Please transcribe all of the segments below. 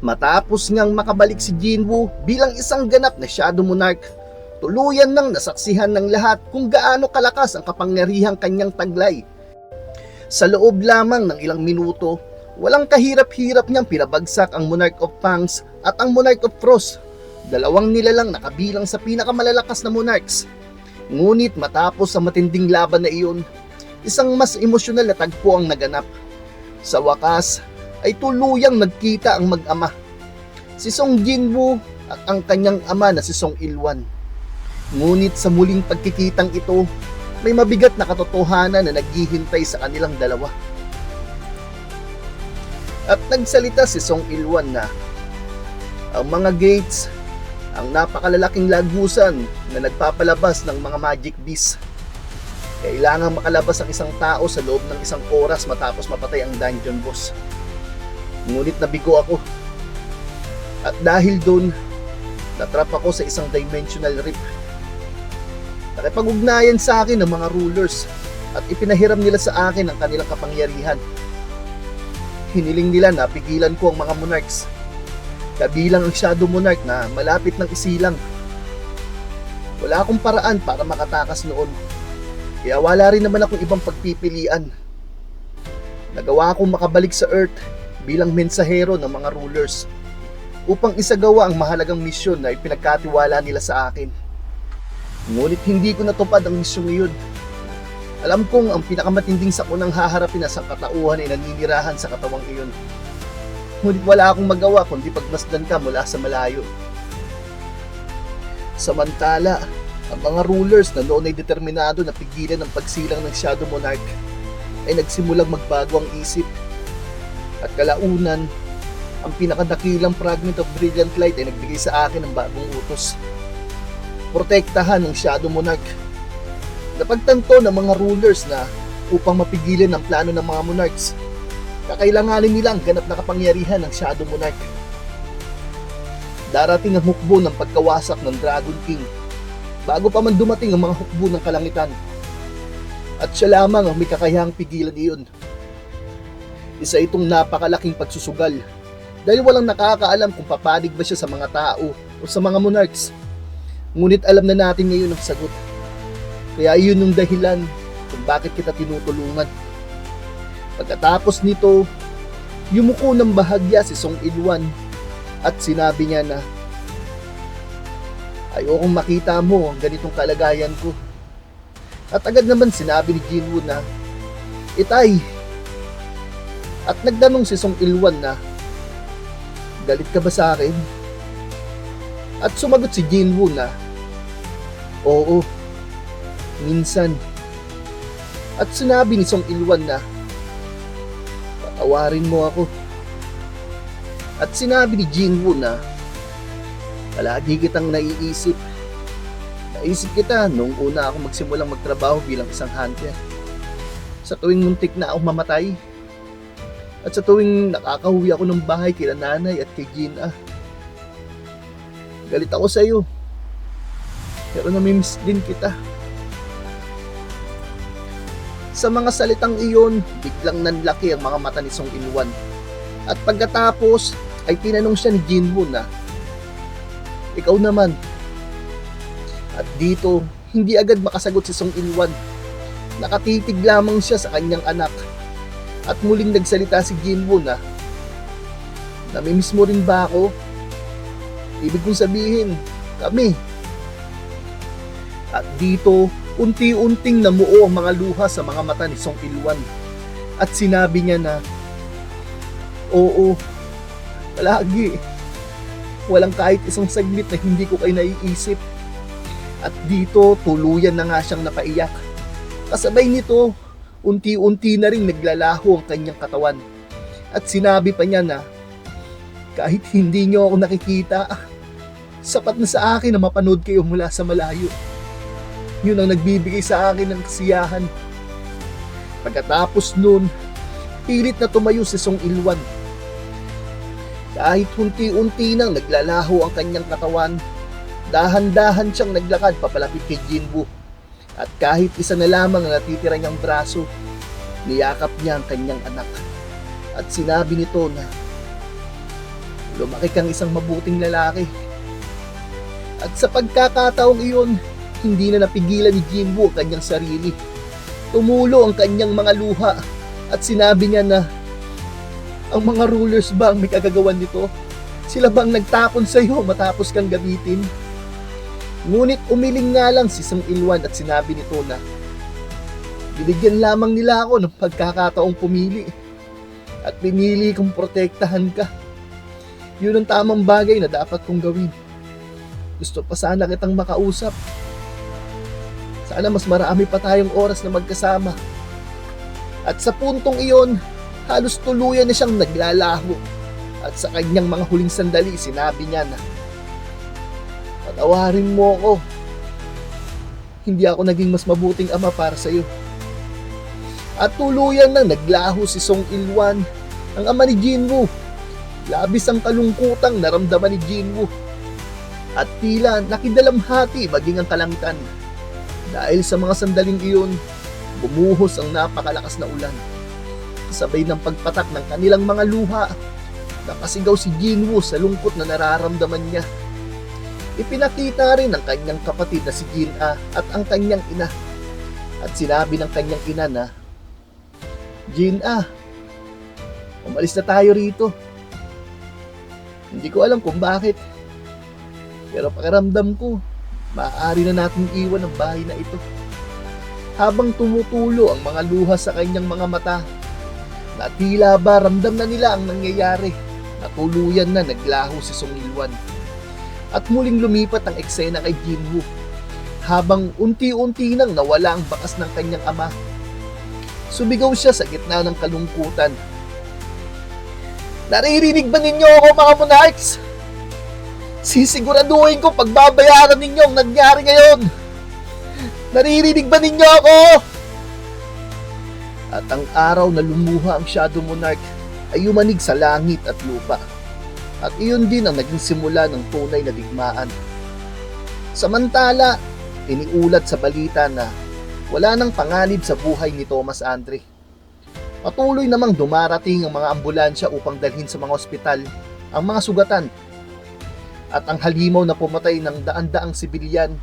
Matapos ngang makabalik si Jinwoo bilang isang ganap na Shadow Monarch, tuluyan nang nasaksihan ng lahat kung gaano kalakas ang kapangyarihang kanyang taglay. Sa loob lamang ng ilang minuto, walang kahirap-hirap niyang pinabagsak ang Monarch of Fangs at ang Monarch of Frost, dalawang nilalang nakabilang sa pinakamalalakas na monarchs. Ngunit matapos ang matinding laban na iyon, isang mas emosyonal na tagpo ang naganap. Sa wakas ay tuluyang nagkita ang mag-ama, si Song Jinwoo at ang kanyang ama na si Song Ilwan. Ngunit sa muling pagkikitang ito, may mabigat na katotohanan na naghihintay sa kanilang dalawa. At nagsalita si Song Ilwan na ang mga gates, ang napakalalaking lagusan na nagpapalabas ng mga magic beasts. Kailangang makalabas ang isang tao sa loob ng isang oras matapos mapatay ang dungeon boss. Ngunit nabigo ako. At dahil doon, natrap ako sa isang dimensional rift. Nakipag-ugnayan sa akin ng mga rulers at ipinahiram nila sa akin ang kanilang kapangyarihan. Hiniling nila na pigilan ko ang mga monarchs, kabilang ang Shadow Monarch na malapit ng isilang. Wala akong paraan para makatakas noon, kaya wala rin naman akong ibang pagpipilian. Nagawa akong makabalik sa Earth bilang mensahero ng mga rulers upang isagawa ang mahalagang misyon na ipinagkatiwala nila sa akin. Ngunit hindi ko natupad ang misyong iyon. Alam kong ang pinakamatinding sakunang haharapin na sa katauhan ay naninirahan sa katawang iyon. Ngunit wala akong magawa kundi pagmasdan ka mula sa malayo. Samantala, ang mga rulers na noon ay determinado na pigilan ang pagsilang ng Shadow Monarch ay nagsimulang magbago ang isip. At kalaunan, ang pinakadakilang fragment of brilliant light ay nagbigay sa akin ng bagong utos. Protektahan ng Shadow Monarch. Napagtanto ng mga rulers na upang mapigilan ang plano ng mga monarchs, kakailanganin nila ang ganap na kapangyarihan ng Shadow Monarch. Darating ang hukbo ng pagkawasak ng Dragon King bago pa man dumating ang mga hukbo ng kalangitan. At siya lamang ang may kakayahang pigilan iyon. Isa itong napakalaking pagsusugal dahil walang nakakaalam kung papanig ba siya sa mga tao o sa mga monarchs. Ngunit alam na natin ngayon ang sagot. Kaya iyon yung dahilan kung bakit kita tinutulungan. Pagkatapos nito, yumuko ng bahagya si Song Ilwan at sinabi niya na ayokong makita mo ang ganitong kalagayan ko. At agad naman sinabi ni Jinwoo na itay. At nagdanong si Song Ilwan na galit ka ba sa akin? At sumagot si Jinwoo na oo, minsan. At sinabi ni Song Ilwan na patawarin mo ako. At sinabi ni Jinwoo na palagi kitang naiisip. Naisip kita noong una ako magsimulang magtrabaho bilang isang hunter. Sa tuwing muntik na akong mamatay. At sa tuwing nakakauwi ako ng bahay kila nanay at kay Gina. Galit ako sa iyo. Pero namimiss din kita. Sa mga salitang iyon, biglang nanlaki ang mga mata ni Song Ilwan. At pagkatapos ay tinanong siya ni Jinwoo na ikaw naman. At dito, hindi agad makasagot si Song Ilwan. Nakatitig lamang siya sa kanyang anak. At muling nagsalita si Jinwoo na namimiss mo rin ba ako? Ibig kong sabihin, kami. At dito, unti-unting namuo ang mga luha sa mga mata ni Song Ilwan. At sinabi niya na oo, palagi. Walang kahit isang saglit na hindi ko kayo naiisip. At dito, tuluyan na nga siyang napaiyak. Kasabay nito, unti-unti na rin naglalaho ang kanyang katawan. At sinabi pa niya na kahit hindi niyo ako nakikita, sapat na sa akin na mapanood kayo mula sa malayo. Yun ang nagbibigay sa akin ng kasiyahan. Pagkatapos nun, pilit na tumayo si Song Ilwan. Kahit unti-unti nang naglalaho ang kanyang katawan, dahan-dahan siyang naglakad papalapit kay Jinwoo. At kahit isa na lamang ang natitira niyang braso, niyakap niya ang kanyang anak. At sinabi nito na lumaki kang isang mabuting lalaki. At sa pagkakataong iyon, hindi na napigilan ni Jinwoo ang kanyang sarili. Tumulo ang kanyang mga luha at sinabi niya na, ang mga rulers ba ang may kagagawan nito? Sila bang nagtapon sa iyo matapos kang gamitin? Ngunit umiling nga lang si Song Il-wan at sinabi nito na, binigyan lamang nila ako ng pagkakataong pumili at pinili kong protektahan ka. Yun ang tamang bagay na dapat kong gawin. Gusto pa sana kitang makausap. Sana mas marami pa tayong oras na magkasama. At sa puntong iyon, halos tuluyan na siyang naglalaho. At sa kanyang mga huling sandali, sinabi niya na, patawarin mo ako. Hindi ako naging mas mabuting ama para sa iyo. At tuluyan nang naglaho si Song Il-wan, ang ama ni Jinwoo. Labis ang kalungkutang naramdaman ni Jinwoo. At tila nakidalamhati maging ang kalangitan. Dahil sa mga sandaling iyon, bumuhos ang napakalakas na ulan. Kasabay ng pagpatak ng kanilang mga luha, nakasigaw si Jinwoo sa lungkot na nararamdaman niya. Ipinakita rin ng kanyang kapatid na si Jin-ah at ang kanyang ina. At sinabi ng kanyang ina na, Jin-ah, umalis na tayo rito. Hindi ko alam kung bakit. Pero pakiramdam ko, maaari na natin iwan ang bahay na ito. Habang tumutulo ang mga luha sa kanyang mga mata, na tila ba ramdam na nila ang nangyayari, natuluyan na naglaho si Song Il-wan. At muling lumipat ang eksena kay Jinwoo, habang unti-unti nang nawala ang bakas ng kanyang ama. Sumigaw siya sa gitna ng kalungkutan. Naririnig ba ninyo ako, mga monarchs? Sisiguraduhin ko pagbabayaran ninyo ang nangyari ngayon. Naririnig ba ninyo ako? At ang araw na lumuha ang Shadow Monarch ay yumanig sa langit at lupa. At iyon din ang naging simula ng tunay na digmaan. Samantala, iniulat sa balita na wala nang panganib sa buhay ni Thomas Andre. Patuloy namang dumarating ang mga ambulansya upang dalhin sa mga ospital ang mga sugatan. At ang halimaw na pumatay ng daan-daang sibilyan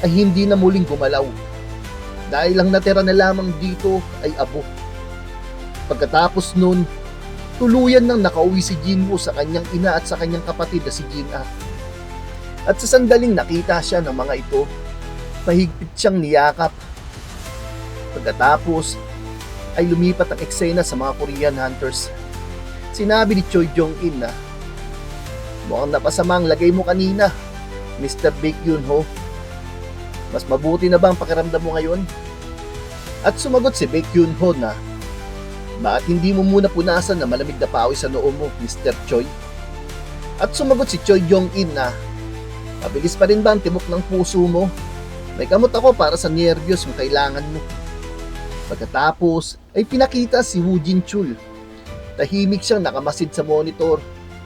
ay hindi na muling gumalaw. Dahil ang natira na lamang dito ay abo. Pagkatapos nun, tuluyan nang nakauwi si Jinwoo sa kanyang ina at sa kanyang kapatid na si Jin-ah. At sa sandaling nakita siya ng mga ito, mahigpit siyang niyakap. Pagkatapos ay lumipat ang eksena sa mga Korean hunters. Sinabi ni Choi Jong-in na, mukhang napasama ang lagay mo kanina, Mr. Baekhyun-ho. Mas mabuti na ba ang pakiramdam mo ngayon? At sumagot si Baekhyun-ho na, bakit hindi mo muna punasan na malamig na pawis sa noo mo, Mr. Choi? At sumagot si Choi Jong-in na, mabilis pa rin ba ang tibok ng puso mo? May gamot ako para sa nerbiyos kung kailangan mo. Pagkatapos ay pinakita si Woo Jin-chul. Tahimik siyang nakamasid sa monitor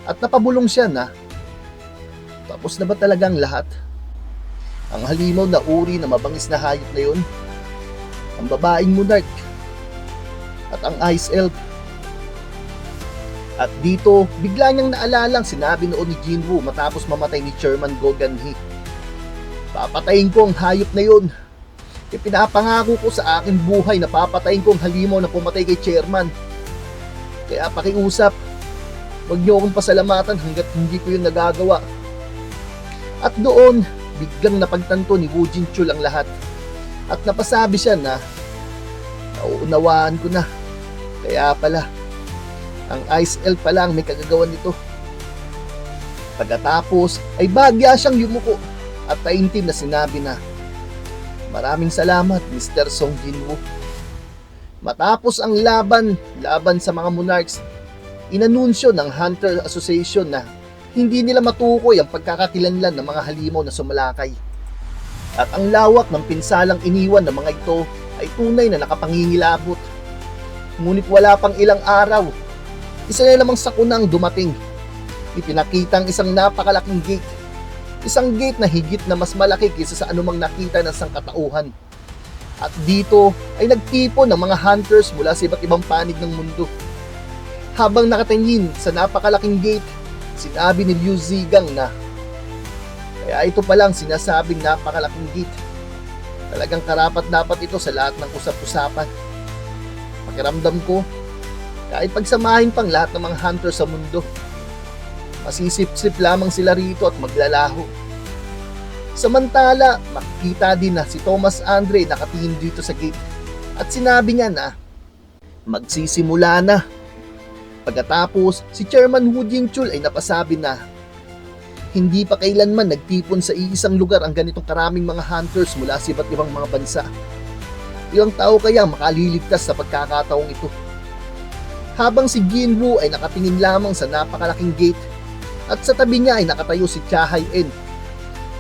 at napabulong siya na, tapos na ba talagang lahat? Ang halimaw na uri na mabangis na hayop na yun, ang babaeng monarch, at ang ice elf. At dito, bigla niyang naalalang sinabi noon ni Jinwoo matapos mamatay ni Chairman Go Gun-hee. Papatayin ko ang hayop na yun. Ipinapangako ko sa aking buhay na papatayin ko ang halimaw na pumatay kay Chairman. Kaya pakiusap, huwag niyo akong pasalamatan hanggat hindi ko yun nagagawa. At doon, biglang napagtanto ni Woo Jin-chul ang lahat. At napasabi siya na, nauunawaan ko na. Kaya pala, ang Ice Elf pala ang may kagagawan nito. Pagkatapos ay bagya siyang yumuko at taimtim na sinabi na, maraming salamat, Mr. Song Jinwoo. Matapos ang laban sa mga monarchs, inanunsyo ng Hunter Association na hindi nila matukoy ang pagkakakilanlan ng mga halimaw na sumalakay. At ang lawak ng pinsalang iniwan ng mga ito ay tunay na nakapangingilabot. Ngunit wala pang ilang araw, isa na namang sakunang dumating. Ipinakita ang isang napakalaking gate. Isang gate na higit na mas malaki kaysa sa anumang nakita ng sangkatauhan. At dito ay nagtipon ng mga hunters mula sa iba't ibang panig ng mundo. Habang nakatingin sa napakalaking gate, Sinabi ni Liu Zigang na kaya ito palang sinasabing napakalaking gate. Talagang karapat dapat ito sa lahat ng usap-usapan. Pakiramdam ko, kahit pagsamahin pang lahat ng mga hunter sa mundo, masisip-sip lamang sila rito at maglalaho. Samantala, makikita din na si Thomas Andre nakatingin dito sa gate at sinabi niya na magsisimula na. Pagkatapos, si Chairman Hu Jingchul ay napasabi na hindi pa kailanman nagtipon sa iisang lugar ang ganitong karaming mga hunters mula sa iba't ibang mga bansa. Ilang tao kaya makaliligtas sa pagkakataong ito? Habang si Jinwoo ay nakatingin lamang sa napakalaking gate at sa tabi niya ay nakatayo si Cha Haien.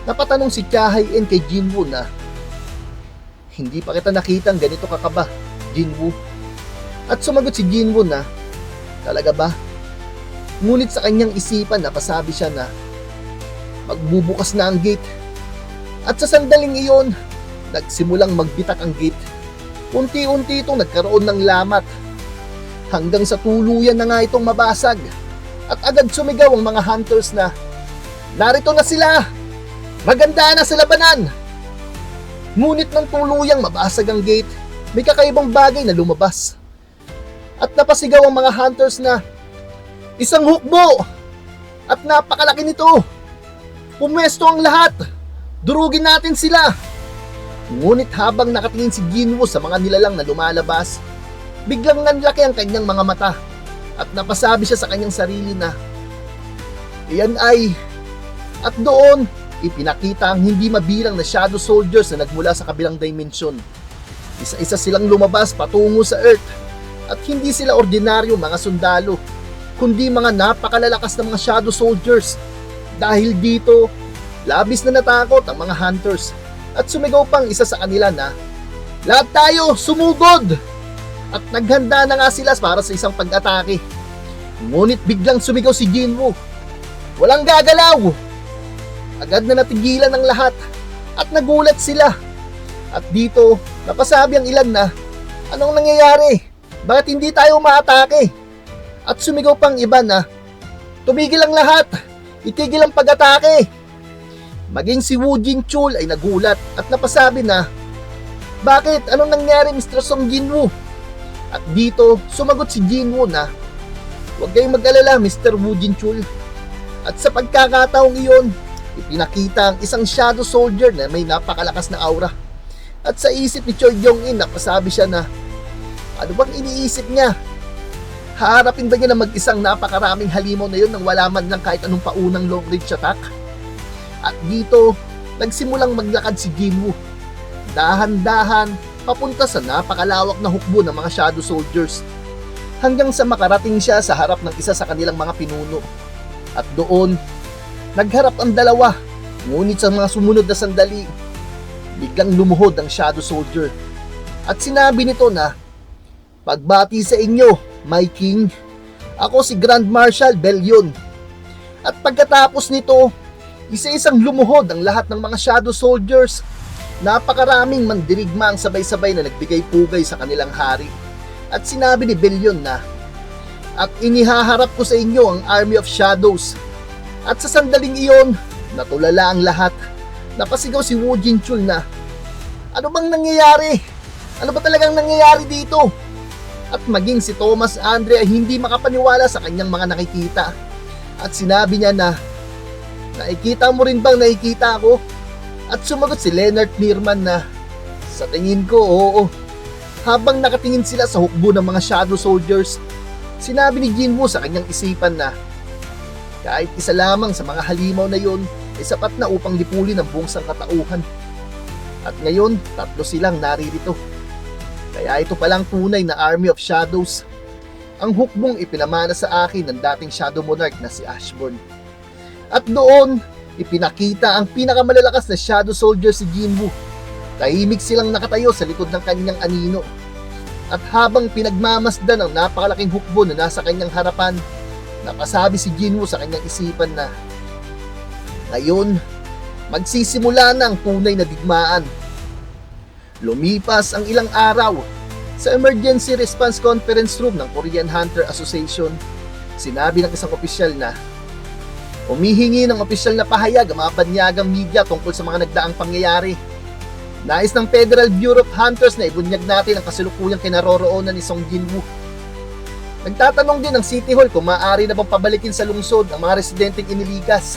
Napatanong si Cha Haien kay Jinwoo na hindi pa kita nakitang ganito kakaba, Jinwoo. At sumagot si Jinwoo na talaga ba? Ngunit sa kanyang isipan napasabi siya na magbubukas na ang gate. At sa sandaling iyon, nagsimulang magbitak ang gate. Unti-unti itong nagkaroon ng lamat hanggang sa tuluyan na nga itong mabasag. At agad sumigaw ang mga hunters na narito na sila! Maganda na sa labanan! Ngunit nang tuluyang mabasag ang gate, may kakaibang bagay na lumabas. At napasigaw ang mga hunters na isang hukbo! At napakalaki nito! Pumwesto ang lahat! Durugin natin sila! Ngunit habang nakatingin si Jinwoo sa mga nilalang na lumalabas, biglang nanlaki ang kanyang mga mata at napasabi siya sa kanyang sarili na iyan ay, at doon ipinakita ang hindi mabilang na shadow soldiers na nagmula sa kabilang dimensyon. Isa-isa silang lumabas patungo sa Earth at hindi sila ordinaryo mga sundalo, kundi mga napakalalakas na mga shadow soldiers. Dahil dito, labis na natakot ang mga hunters at sumigaw pang isa sa kanila na lahat tayo sumugod! At naghanda na nga sila para sa isang pag-atake. Ngunit biglang sumigaw si Jinwoo, walang gagalaw! Agad na natigilan ang lahat at nagulat sila. At dito, napasabi ang ilan na anong nangyayari? Bakit hindi tayo umaatake? At sumigaw pang iba na tumigil ang lahat! Itigil ang pag-atake! Maging si Wu Jingchul ay nagulat at napasabi na bakit? Anong nangyari Mr. Song Jinwoo? At dito, sumagot si Jinwoo na huwag kayong mag-alala Mr. Wu Jingchul. At sa pagkakataong iyon, ipinakita ang isang shadow soldier na may napakalakas na aura. At sa isip ni Choi Yong-in, napasabi siya na ano bang iniisip niya? Haharapin ba niya na mag-isang napakaraming halimaw na yun nang wala man lang kahit anong paunang long range attack? At dito, nagsimulang maglakad si Jinwoo. Dahan-dahan, papunta sa napakalawak na hukbo ng mga shadow soldiers. Hanggang sa makarating siya sa harap ng isa sa kanilang mga pinuno. At doon, nagharap ang dalawa. Ngunit sa mga sumunod na sandali, biglang lumuhod ang shadow soldier. At sinabi nito na, pagbati sa inyo, my king. Ako si Grand Marshal Belyon. At pagkatapos nito, isa-isang lumuhod ang lahat ng mga shadow soldiers. Napakaraming mandirigma ang sabay-sabay na nagbigay-pugay sa kanilang hari. At sinabi ni Belyon na, at inihaharap ko sa inyo ang Army of Shadows. At sa sandaling iyon, natulala ang lahat. Napasigaw si Wu Jingchul na, ano bang nangyayari? Ano ba talagang nangyayari dito? At maging si Thomas Andre ay hindi makapaniwala sa kanyang mga nakikita. At sinabi niya na, nakikita mo rin bang nakikita ako? At sumagot si Leonard Nierman na, sa tingin ko, oo. Habang nakatingin sila sa hukbo ng mga shadow soldiers, sinabi ni Jinwoo sa kanyang isipan na, kahit isa lamang sa mga halimaw na yon ay sapat na upang lipulin ang buong sangkatauhan. At ngayon, 3 silang naririto. Kaya ito palang tunay na Army of Shadows. Ang hukbong ipinamana sa akin ng dating Shadow Monarch na si Ashburn. At doon, ipinakita ang pinakamalalakas na shadow soldier si Jinwoo. Tahimik silang nakatayo sa likod ng kanyang anino. At habang pinagmamasdan ang napakalaking hukbo na nasa kanyang harapan, napasabi si Jinwoo sa kanyang isipan na, ngayon, magsisimula na ang tunay na digmaan. Lumipas ang ilang araw, sa Emergency Response Conference Room ng Korean Hunter Association, sinabi ng isang opisyal na, Humihingi ng opisyal na pahayag ang mga banyagang media tungkol sa mga nagdaang pangyayari. Nais ng Federal Bureau of Hunters na ibunyag natin ang kasalukuyang kinaroroonan ni Song Jin-woo. Nagtatanong din ang City Hall kung maaari na bang pabalikin sa lungsod ang mga residenteng iniligas.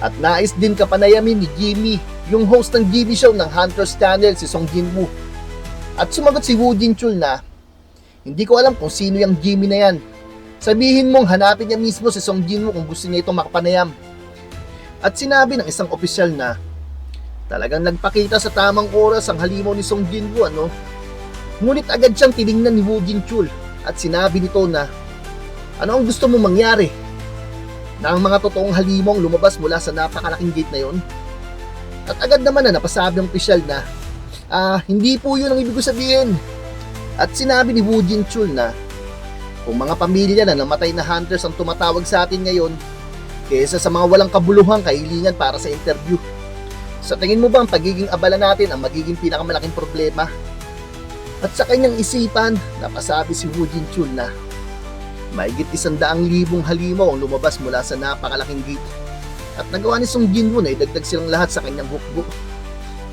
At nais din kapanayamin ni Jimmy, yung host ng TV show ng Hunters Channel, si Song Jin-woo. At sumagot si Woo Jin-chul na, hindi ko alam kung sino yung Jimmy na yan. Sabihin mong hanapin niya mismo si Song Jin-woo kung gusto niya itong makapanayam. At sinabi ng isang opisyal na, talagang nagpakita sa tamang oras ang halimaw ni Song Jin-woo, ano? Ngunit agad siyang tinignan ni Woo Jin-chul at sinabi nito na, ano ang gusto mo mangyari? Na ang mga totoong halimaw lumabas mula sa napakalaking gate na yon? At agad naman na napasabi ang opisyal na, hindi po yun ang ibig ko sabihin. At sinabi ni Woo Jin-chul na, kung mga pamilya na namatay na hunters ang tumatawag sa atin ngayon, kaysa sa mga walang kabuluhang kahilingan para sa interview, sa tingin mo ba ang pagiging abala natin ang magiging pinakamalaking problema? At sa kanyang isipan, napasabi si Woo Jin-chul na mahigit 100,000 halimaw ang lumabas mula sa napakalaking gate. At nagawa ni Song Jin-woo na idagdag silang lahat sa kanyang hukbo.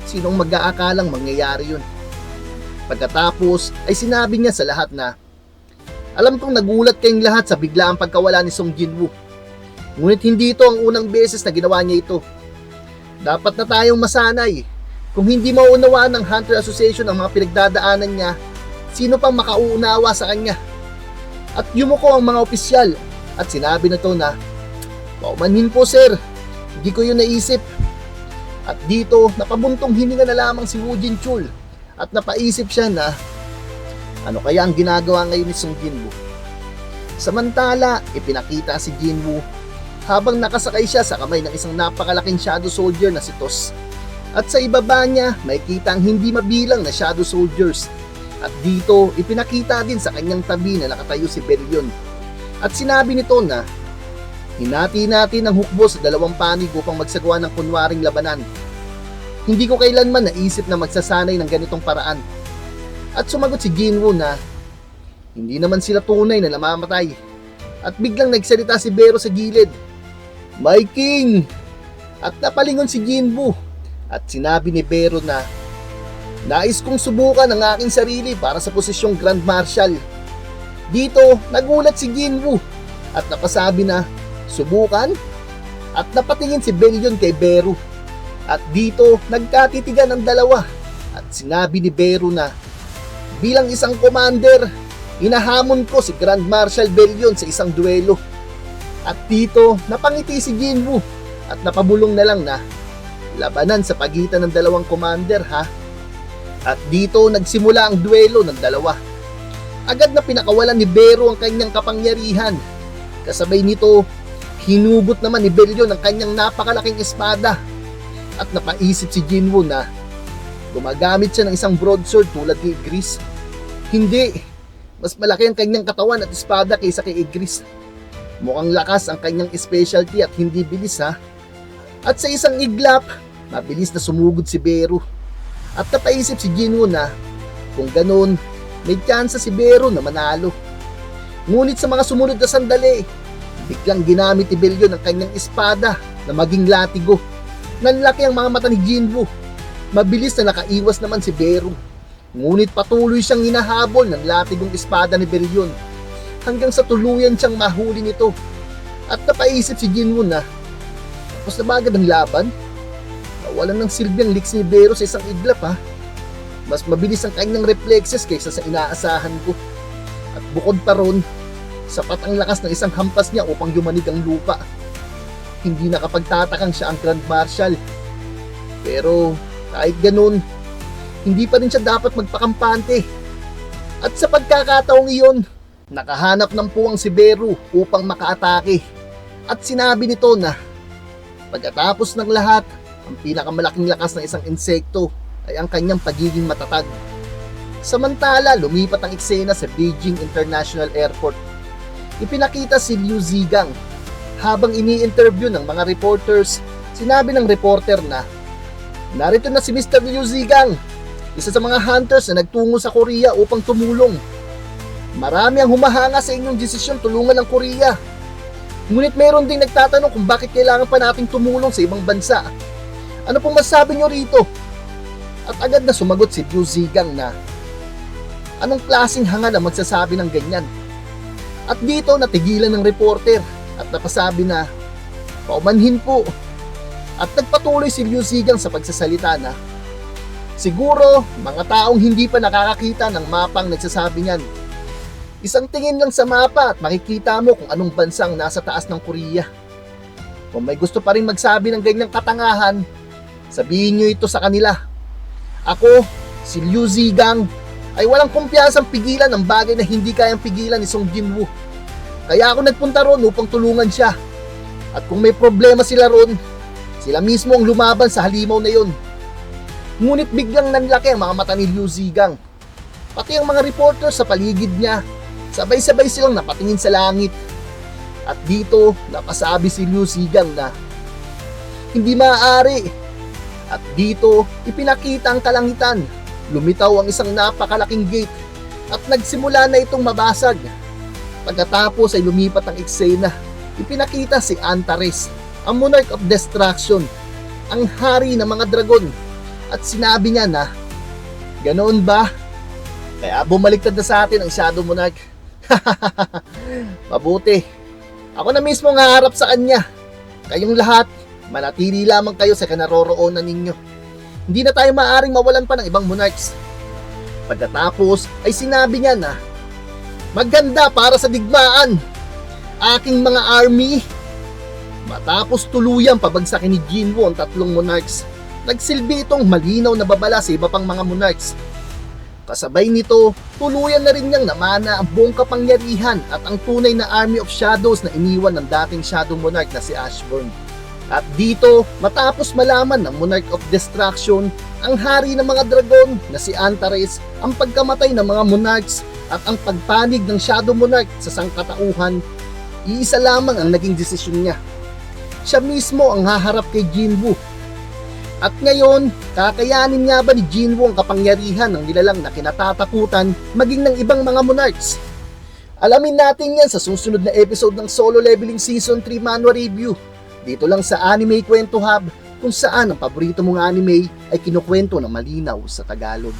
Sinong mag-aakalang mangyayari yun? Pagkatapos ay sinabi niya sa lahat na, alam kong nagulat kayong lahat sa biglaang pagkawala ni Song Jin-woo. Ngunit hindi ito ang unang beses na ginawa niya ito. Dapat na tayong masanay. Kung hindi maunawaan ng Hunter Association ang mga pinagdadaanan niya, sino pang makauunawa sa kanya? At yumuko ang mga opisyal at sinabi na to na, paumanhin po sir, hindi ko yun naisip. At dito, napabuntong hininga na lamang si Woo Jin-chul at napaisip siya na, ano kaya ang ginagawa ngayon ni Song Jin-woo? Samantala, ipinakita si Jin-woo habang nakasakay siya sa kamay ng isang napakalaking shadow soldier na si Tos. At sa ibaba niya, may kita ang hindi mabilang na shadow soldiers. At dito, ipinakita din sa kanyang tabi na nakatayo si Belyon. At sinabi nito na, hinati natin ang hukbo sa dalawang panig upang magsagawa ng kunwaring labanan. Hindi ko kailanman naisip na magsasanay ng ganitong paraan. At sumagot si Jin-woo na, hindi naman sila tunay na namamatay. At biglang nagsalita si Bero sa gilid, My King! At napalingon si Jin-woo. At sinabi ni Bero na, nais kong subukan ang aking sarili para sa posisyong Grand Marshal. Dito, nagulat si Jin-woo at napasabi na, subukan? At napatingin si Belyon kay Bero. At dito, nagkatitigan ang dalawa. At sinabi ni Bero na, bilang isang commander, inahamon ko si Grand Marshal Belyon sa isang duelo. At dito, napangiti si Jin-woo at napabulong na lang na, labanan sa pagitan ng dalawang commander ha. At dito nagsimula ang duelo ng dalawa. Agad na pinakawalan ni Bero ang kanyang kapangyarihan. Kasabay nito, hinugot naman ni Belyon ang kanyang napakalaking espada. At napaisip si Jin-woo na gumagamit siya ng isang broadsword tulad ni Ygritte. Hindi, mas malaki ang kanyang katawan at espada kaysa kay Ygritte. Mukhang lakas ang kanyang specialty at hindi bilis ha. At sa isang iglap, mabilis na sumugod si Bero. At napaisip si Jin-woo na, kung ganun, may tsansa si Bero na manalo. Ngunit sa mga sumunod na sandali, biglang ginamit ni Belyon ang kanyang espada na maging latigo. Nanlaki ang mga mata ni Jin-woo. Mabilis na nakaiwas naman si Bero. Ngunit patuloy siyang hinahabol ng latigong espada ni Belyon hanggang sa tuluyan siyang mahuli nito. At napaisip si Jin-woo na, tapos na bagad ang laban? Nawalan ng silbi ang liks ni Bero sa isang iglap ha. Mas mabilis ang kanyang reflexes kaysa sa inaasahan ko. At bukod pa ron, sapat ang lakas ng isang hampas niya upang yumanig ang lupa. Hindi nakapagtatakang siya ang Grand Marshal. Pero kahit ganun, hindi pa rin siya dapat magpakampante. At sa pagkakataong iyon, nakahanap ng puwang si Bero upang makaatake. At sinabi nito na, pagkatapos ng lahat, ang pinakamalaking lakas ng isang insekto ay ang kanyang pagiging matatag. Samantala, lumipat ang eksena sa Beijing International Airport. Ipinakita si Liu Zigang. Habang ini-interview ng mga reporters, sinabi ng reporter na, narito na si Mr. Liu Zigang, isa sa mga hunters na nagtungo sa Korea upang tumulong. Marami ang humahanga sa inyong desisyon tulungan ng Korea. Ngunit mayroon ding nagtatanong kung bakit kailangan pa nating tumulong sa ibang bansa. Ano pong masasabi nyo rito? At agad na sumagot si Liu Zigang na, anong klaseng hanga na magsasabi ng ganyan? At dito natigilan ng reporter at napasabi na, paumanhin po. At nagpatuloy si Liu Zigang sa pagsasalita na, siguro mga taong hindi pa nakakakita ng mapang nagsasabi niyan. Isang tingin lang sa mapa at makikita mo kung anong bansang nasa taas ng Korea. Kung may gusto pa rin magsabi ng ganyang katangahan, sabihin nyo ito sa kanila. Ako, si Liu Zigang, ay walang kumpiyansang pigilan ang bagay na hindi kayang pigilan ni Song Jinwoo. Kaya ako nagpunta ron upang tulungan siya. At kung may problema sila ron, sila mismo ang lumaban sa halimaw na yon. Ngunit biglang nanlaki ang mga mata ni Liu Zigang. Pati ang mga reporter sa paligid niya, sabay-sabay silang napatingin sa langit. At dito, napasabi si Liu Zigang na, hindi maaari. At dito, ipinakita ang kalangitan. Lumitaw ang isang napakalaking gate at nagsimula na itong mabasag. Pagkatapos ay lumipat ang eksena. Ipinakita si Antares, ang Monarch of Destruction, ang hari ng mga dragon. At sinabi niya na, ganoon ba? Kaya bumaliktad na sa atin ang Shadow Monarch. Mabuti. Ako na mismo ang haharap sa kanya. Kayong lahat, manatili lamang kayo sa kinaroroonan ninyo. Hindi na tayo maaaring mawalan pa ng ibang monarchs. Pagkatapos ay sinabi niya na, maganda para sa digmaan, aking mga army. Matapos tuluyang pabagsakin ni Jinwoo ang tatlong monarchs, nagsilbi itong malinaw na babala sa iba pang mga monarchs. Kasabay nito, tuluyan na rin niyang namana ang buong kapangyarihan at ang tunay na Army of Shadows na iniwan ng dating Shadow Monarch na si Ashburn. At dito, matapos malaman ng Monarch of Destruction, ang hari ng mga dragon na si Antares, ang pagkamatay ng mga monarchs at ang pagpanig ng Shadow Monarch sa sangkatauhan, iisa lamang ang naging desisyon niya. Siya mismo ang haharap kay Jinwoo. At ngayon, kakayanin nga ba ni Jinwoo ang kapangyarihan ng nilalang na kinatatakutan maging ng ibang mga monarchs? Alamin natin yan sa susunod na episode ng Solo Leveling Season 3 Manhwa Review. Dito lang sa Anime Kwento Hub, kung saan ang paborito mong anime ay kinukwento ng malinaw sa Tagalog.